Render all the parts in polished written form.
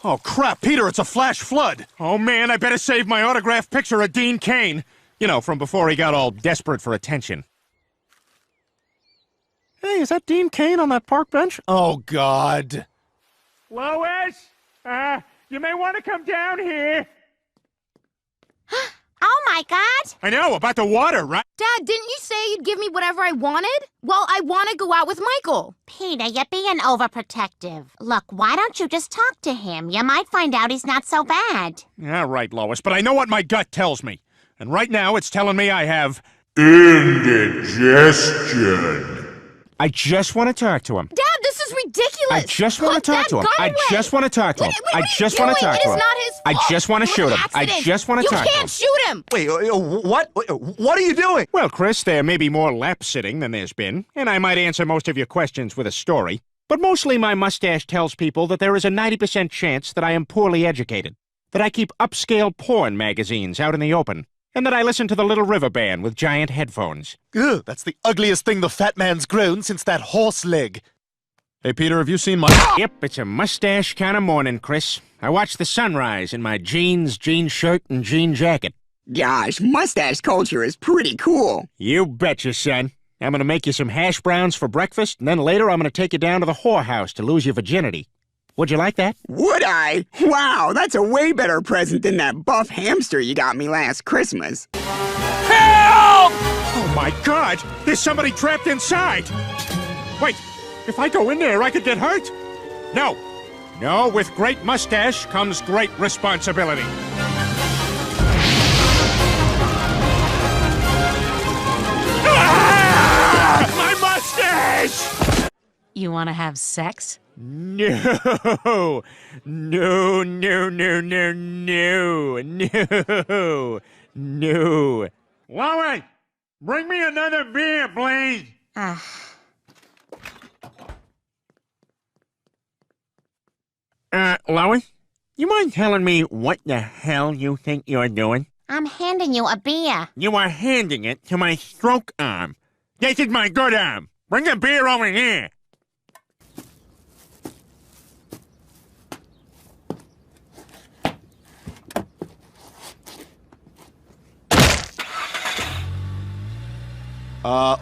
Oh, crap, Peter, it's a flash flood. Oh, man, I better save my autographed picture of Dean Cain. You know, from before he got all desperate for attention. Hey, is that Dean Cain on that park bench? Oh, God. Lois! You may want to come down here. Oh, my God! I know, about the water, right? Dad, didn't you say you'd give me whatever I wanted? Well, I want to go out with Michael. Peter, you're being overprotective. Look, why don't you just talk to him? You might find out he's not so bad. All right, Lois, but I know what my gut tells me. And right now, it's telling me I have... indigestion. I just want to talk to him. Dad, this is ridiculous. I just want to talk to him. I just want to talk to him. I just want to talk to him. It is not his fault. I just want to shoot him. I Accident. just want to talk to You him. can't shoot him. Wait, what are you doing? Well, Chris, there may be more lap sitting than there's been, and I might answer most of your questions with a story. But mostly my mustache tells people that there is a 90% chance that I am poorly educated, that I keep upscale porn magazines out in the open, and that I listen to the Little River Band with giant headphones. Ugh, that's the ugliest thing the fat man's grown since that horse leg. Hey, Peter, have you seen my... Yep, it's a mustache kind of morning, Chris. I watch the sunrise in my jeans, jean shirt, and jean jacket. Gosh, mustache culture is pretty cool. You betcha, son. I'm gonna make you some hash browns for breakfast, and then later I'm gonna take you down to the whorehouse to lose your virginity. Would you like that? Would I? Wow, that's a way better present than that buff hamster you got me last Christmas. Help! Oh my God! There's somebody trapped inside! Wait, if I go in there, I could get hurt? No. No, with great mustache comes great responsibility. Ah! My mustache! You want to have sex? No. No, no, no, no, no. No. No. Lois, bring me another beer, please. Lois, you mind telling me what the hell you think you're doing? I'm handing you a beer. You are handing it to my stroke arm. This is my good arm. Bring the beer over here.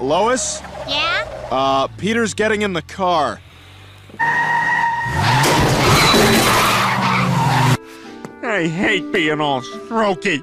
Lois? Yeah? Peter's getting in the car. I hate being all strokey.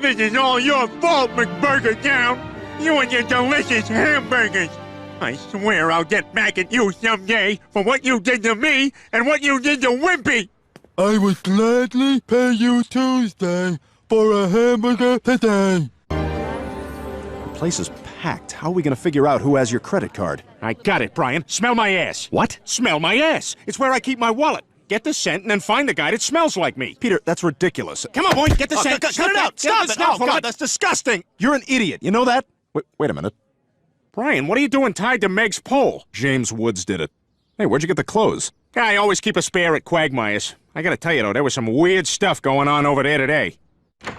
This is all your fault, McBurger Town. You and your delicious hamburgers. I swear I'll get back at you someday for what you did to me and what you did to Wimpy. I would gladly pay you Tuesday for a hamburger today. The place is packed. How are we gonna figure out who has your credit card? I got it, Brian. Smell my ass. What? Smell my ass. It's where I keep my wallet. Get the scent and then find the guy that smells like me. Peter, that's ridiculous. Come on, boy, get the scent. Cut it out! Stop it! Oh, God, that's disgusting! You're an idiot. You know that? Wait a minute. Brian, what are you doing tied to Meg's pole? James Woods did it. Hey, where'd you get the clothes? I always keep a spare at Quagmire's. I gotta tell you, though, there was some weird stuff going on over there today.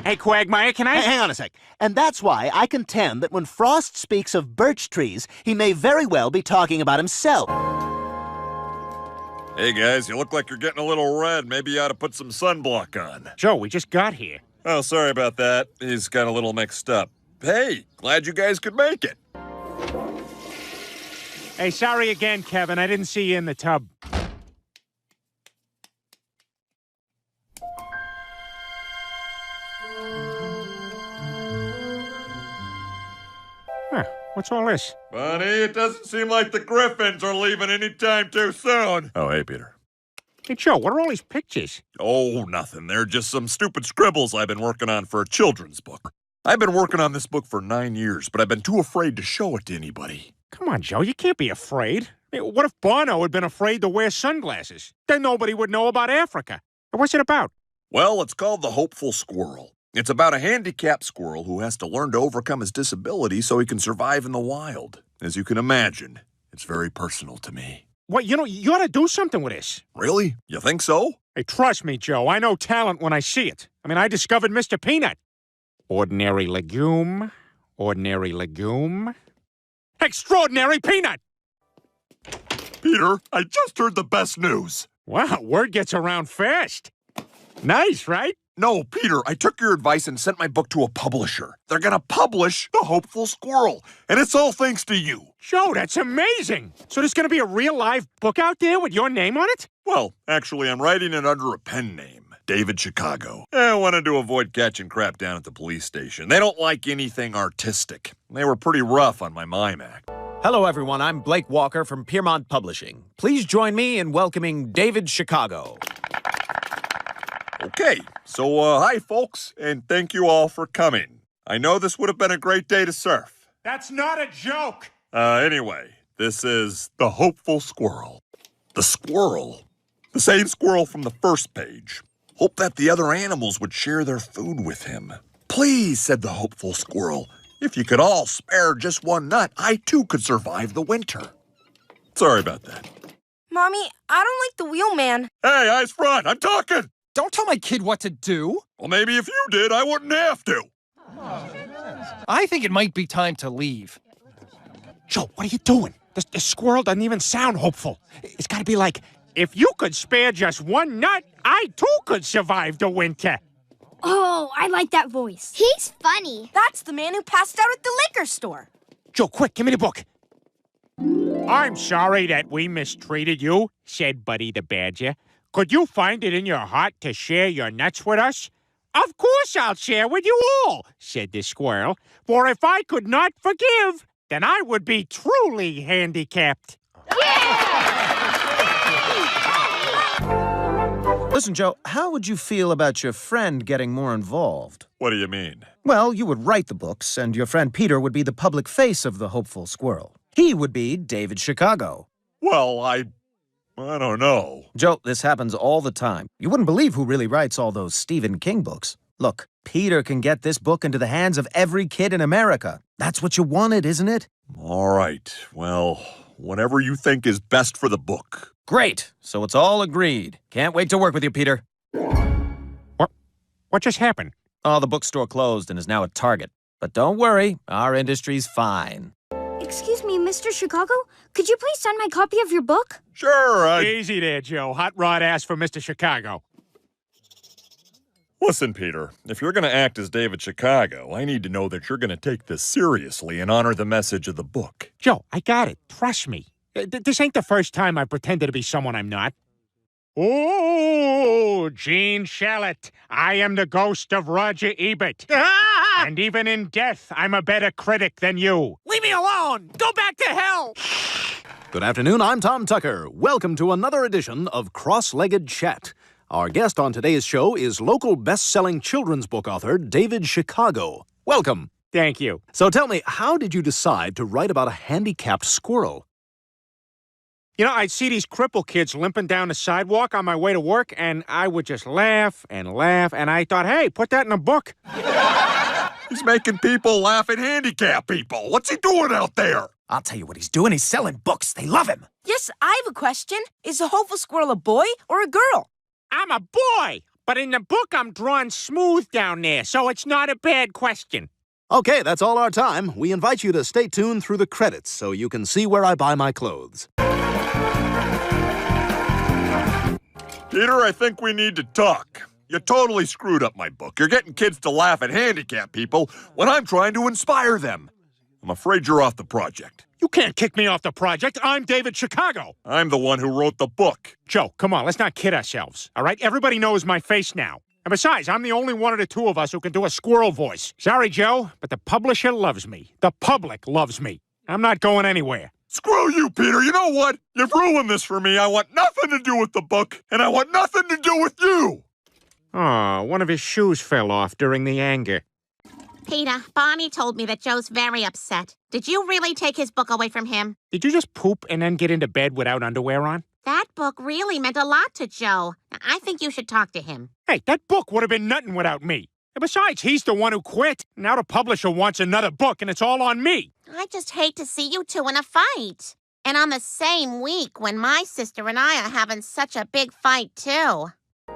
Hey, Quagmire, can I... Hang on a sec. And that's why I contend that when Frost speaks of birch trees, he may very well be talking about himself. Hey guys, you look like you're getting a little red. Maybe you ought to put some sunblock on. Joe, we just got here. Oh, sorry about that. He's got a little mixed up. Hey, glad you guys could make it. Hey, sorry again, Kevin. I didn't see you in the tub. Huh, what's all this? Bunny, it doesn't seem like the Griffins are leaving anytime too soon. Oh, hey, Peter. Hey, Joe, what are all these pictures? Oh, nothing. They're just some stupid scribbles I've been working on for a children's book. I've been working on this book for 9 years, but I've been too afraid to show it to anybody. Come on, Joe, you can't be afraid. Hey, what if Bono had been afraid to wear sunglasses? Then nobody would know about Africa. What's it about? Well, it's called The Hopeful Squirrel. It's about a handicapped squirrel who has to learn to overcome his disability so he can survive in the wild. As you can imagine, it's very personal to me. What, you ought to do something with this. Really? You think so? Hey, trust me, Joe, I know talent when I see it. I mean, I discovered Mr. Peanut. Ordinary legume, ordinary legume, extraordinary peanut! Peter, I just heard the best news. Wow, word gets around fast. Nice, right? No, Peter, I took your advice and sent my book to a publisher. They're gonna publish The Hopeful Squirrel, and it's all thanks to you. Joe, that's amazing. So there's gonna be a real live book out there with your name on it? Well, actually, I'm writing it under a pen name, David Chicago. I wanted to avoid catching crap down at the police station. They don't like anything artistic. They were pretty rough on my mime act. Hello, everyone. I'm Blake Walker from Piermont Publishing. Please join me in welcoming David Chicago. Okay, so hi, folks, and thank you all for coming. I know this would have been a great day to surf. That's not a joke. Anyway, this is The Hopeful Squirrel. The squirrel. The same squirrel from the first page. Hoped that the other animals would share their food with him. Please, said the hopeful squirrel, if you could all spare just one nut, I too could survive the winter. Sorry about that. Mommy, I don't like the wheelman. Hey, eyes front, I'm talking! Don't tell my kid what to do. Well, maybe if you did, I wouldn't have to. I think it might be time to leave. Joe, what are you doing? The squirrel doesn't even sound hopeful. It's gotta be like, if you could spare just one nut, I too could survive the winter. Oh, I like that voice. He's funny. That's the man who passed out at the liquor store. Joe, quick, give me the book. I'm sorry that we mistreated you, said Buddy the Badger. Could you find it in your heart to share your nuts with us? Of course I'll share with you all, said the squirrel. For if I could not forgive, then I would be truly handicapped. Listen, Joe, how would you feel about your friend getting more involved? What do you mean? Well, you would write the books, and your friend Peter would be the public face of the Hopeful Squirrel. He would be David Chicago. Well, I don't know. Joe, this happens all the time. You wouldn't believe who really writes all those Stephen King books. Look, Peter can get this book into the hands of every kid in America. That's what you wanted, isn't it? All right. Well, whatever you think is best for the book. Great. So it's all agreed. Can't wait to work with you, Peter. What just happened? Oh, the bookstore closed and is now at Target. But don't worry, our industry's fine. Excuse me, Mr. Chicago? Could you please sign my copy of your book? Sure, Easy there, Joe. Hot Rod asked for Mr. Chicago. Listen, Peter, if you're going to act as David Chicago, I need to know that you're going to take this seriously and honor the message of the book. Joe, I got it. Trust me. This ain't the first time I pretended to be someone I'm not. Oh, Gene Shalit. I am the ghost of Roger Ebert. And even in death, I'm a better critic than you. Leave me alone! Go back to hell! Good afternoon, I'm Tom Tucker. Welcome to another edition of Cross-Legged Chat. Our guest on today's show is local best-selling children's book author David Chicago. Welcome. Thank you. So tell me, how did you decide to write about a handicapped squirrel? You know, I'd see these crippled kids limping down the sidewalk on my way to work, and I would just laugh, and I thought, hey, put that in a book. He's making people laugh at handicapped people. What's he doing out there? I'll tell you what he's doing. He's selling books. They love him. Yes, I have a question. Is a hopeful squirrel a boy or a girl? I'm a boy, but in the book I'm drawn smooth down there, so it's not a bad question. Okay, that's all our time. We invite you to stay tuned through the credits so you can see where I buy my clothes. Peter, I think we need to talk. You totally screwed up my book. You're getting kids to laugh at handicapped people when I'm trying to inspire them. I'm afraid you're off the project. You can't kick me off the project. I'm David Chicago. I'm the one who wrote the book. Joe, come on, let's not kid ourselves, all right? Everybody knows my face now. And besides, I'm the only one of the two of us who can do a squirrel voice. Sorry, Joe, but the publisher loves me. The public loves me. I'm not going anywhere. Screw you, Peter. You know what? You've ruined this for me. I want nothing to do with the book, and I want nothing to do with you. Oh, one of his shoes fell off during the anger. Peter, Bonnie told me that Joe's very upset. Did you really take his book away from him? Did you just poop and then get into bed without underwear on? That book really meant a lot to Joe. I think you should talk to him. Hey, that book would have been nothing without me. And besides, he's the one who quit. Now the publisher wants another book, and it's all on me. I just hate to see you two in a fight. And on the same week when my sister and I are having such a big fight, too.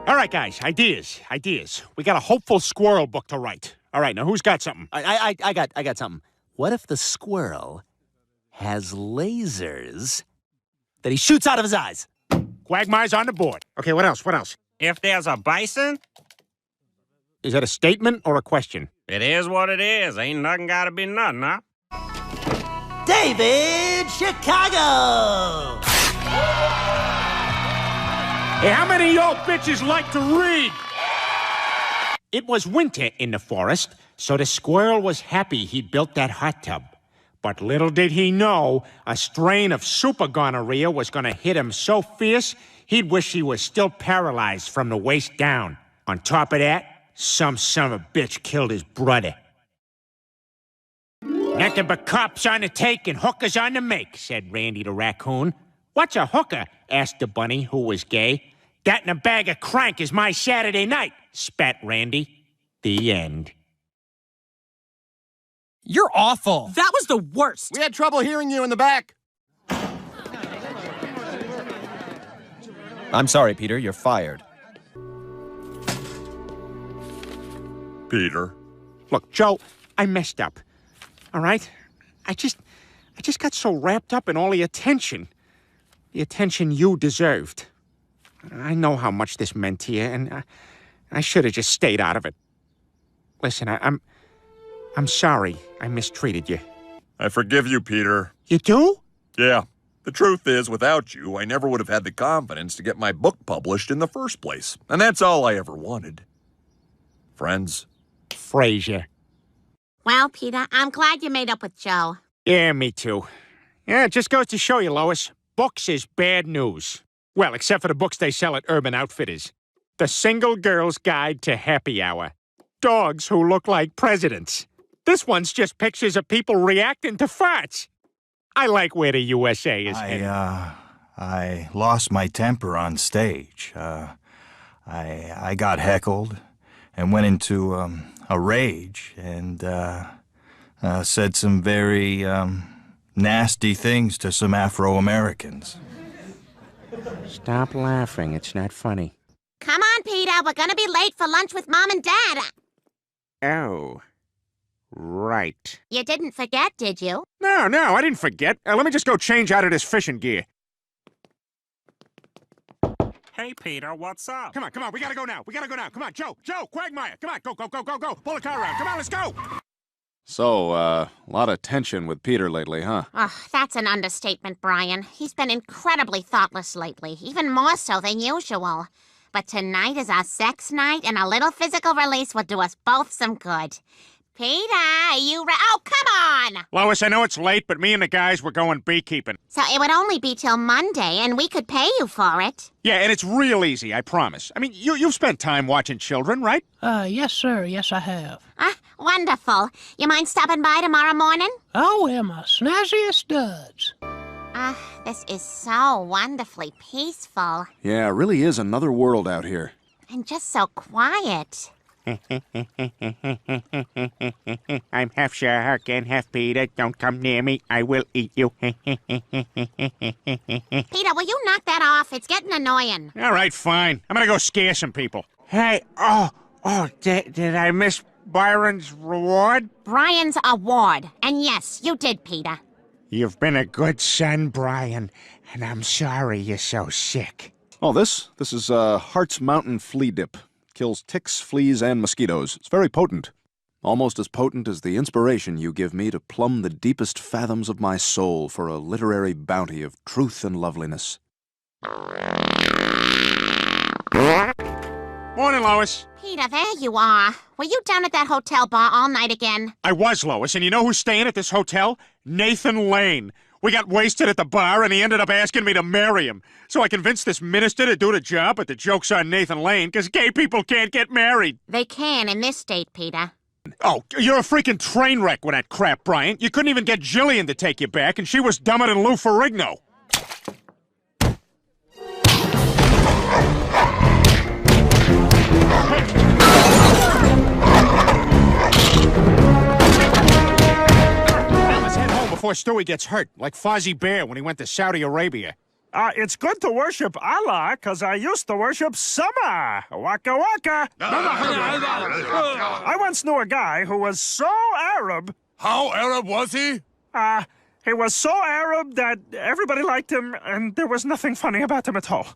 All right, guys, ideas. We got a hopeful squirrel book to write. All right, now who's got something? I got something. What if the squirrel has lasers that he shoots out of his eyes? Quagmire's on the board. Okay, what else? What else? If there's a bison, Is that a statement or a question? it is what it is. Ain't nothing gotta be nothing, huh? David Chicago! Hey, how many of y'all bitches like to read? It was winter in the forest, so the squirrel was happy he'd built that hot tub. But little did he know, a strain of super gonorrhea was gonna hit him so fierce, he'd wish he was still paralyzed from the waist down. On top of that, some son of a bitch killed his brother. Nothing but cops on the take and hookers on the make, said Randy the raccoon. What's a hooker? Asked the bunny, who was gay. That and a bag of crank is my Saturday night, spat Randy. The end. You're awful. That was the worst. We had trouble hearing you in the back. I'm sorry, Peter. You're fired. Peter. Look, Joe, I messed up. All right? I just got so wrapped up in all the attention. The attention you deserved. I know how much this meant to you, and I should have just stayed out of it. Listen, I'm sorry I mistreated you. I forgive you, Peter. You do? Yeah. The truth is, without you, I never would have had the confidence to get my book published in the first place. And that's all I ever wanted. Friends. Frasier. Well, Peter, I'm glad you made up with Joe. Yeah, me too. Yeah, it just goes to show you, Lois. Books is bad news. Well, except for the books they sell at Urban Outfitters. The Single Girl's Guide to Happy Hour. Dogs who look like presidents. This one's just pictures of people reacting to farts. I like where the USA is headed. I lost my temper on stage. I got heckled and went into a rage and said some very nasty things to some Afro-Americans. Stop laughing. It's not funny. Come on, Peter. We're gonna be late for lunch with Mom and Dad. Oh. Right. You didn't forget, did you? No, I didn't forget. Let me just go change out of this fishing gear. Hey, Peter, what's up? Come on, we gotta go now. Come on, Joe, Quagmire, come on, go. Pull the car around. Come on, let's go. So, a lot of tension with Peter lately, huh? Oh, that's an understatement, Brian. He's been incredibly thoughtless lately, even more so than usual. But tonight is our sex night, and a little physical release will do us both some good. Peter, are you oh, come on! Lois, I know it's late, but me and the guys were going beekeeping. So it would only be till Monday, and we could pay you for it. Yeah, and it's real easy, I promise. I mean, you've spent time watching children, right? Yes, sir. Yes, I have. Wonderful. You mind stopping by tomorrow morning? I'll wear my snazziest studs. This is so wonderfully peaceful. Yeah, it really is another world out here. And just so quiet. I'm half shark and half Peter. Don't come near me. I will eat you. Peter, will you knock that off? It's getting annoying. All right, fine. I'm gonna go scare some people. Hey, did I miss Byron's reward? Brian's award. And yes, you did, Peter. You've been a good son, Brian, and I'm sorry you're so sick. Oh, this is Hart's Mountain Flea Dip. Kills ticks, fleas, and mosquitoes. It's very potent. Almost as potent as the inspiration you give me to plumb the deepest fathoms of my soul for a literary bounty of truth and loveliness. Morning, Lois. Peter, there you are. Were you down at that hotel bar all night again? I was, Lois, and you know who's staying at this hotel? Nathan Lane. We got wasted at the bar, and he ended up asking me to marry him. So I convinced this minister to do the job, but the joke's on Nathan Lane, because gay people can't get married. They can in this state, Peter. Oh, you're a freaking train wreck with that crap, Brian. You couldn't even get Jillian to take you back, and she was dumber than Lou Ferrigno. Before Stewie gets hurt, like Fozzie Bear when he went to Saudi Arabia. It's good to worship Allah, because I used to worship Summer. Waka waka. I once knew a guy who was so Arab. How Arab was he? He was so Arab that everybody liked him, and there was nothing funny about him at all.